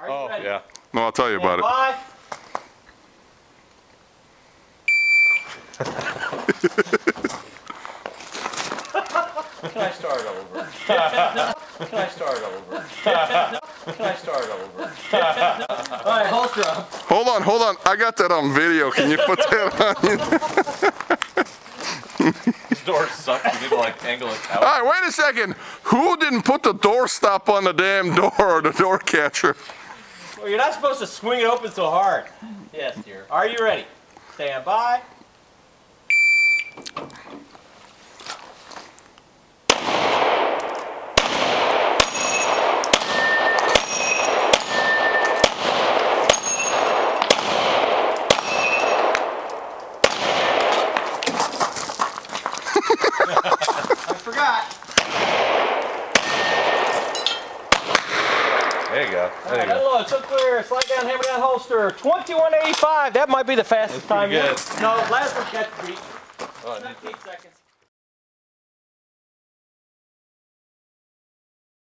Are you ready? Yeah. No, I'll tell you about it. Bye. Can I start over? Can I start over? Can I start over? All right, holster up. Hold on. I got that on video. Can you put that on? This door sucks. You need to like angle it out. All right, wait a second. Who didn't put the door stop on the damn door or the door catcher? Well, you're not supposed to swing it open so hard. Yes, dear. Are you ready? Stand by. I forgot. There you go. There you go. Hello, it's so clear. Slide down, hammer down, holster. 2185. That might be the fastest time pretty yet. good. No, last one catch beat. Oh, 17 seconds.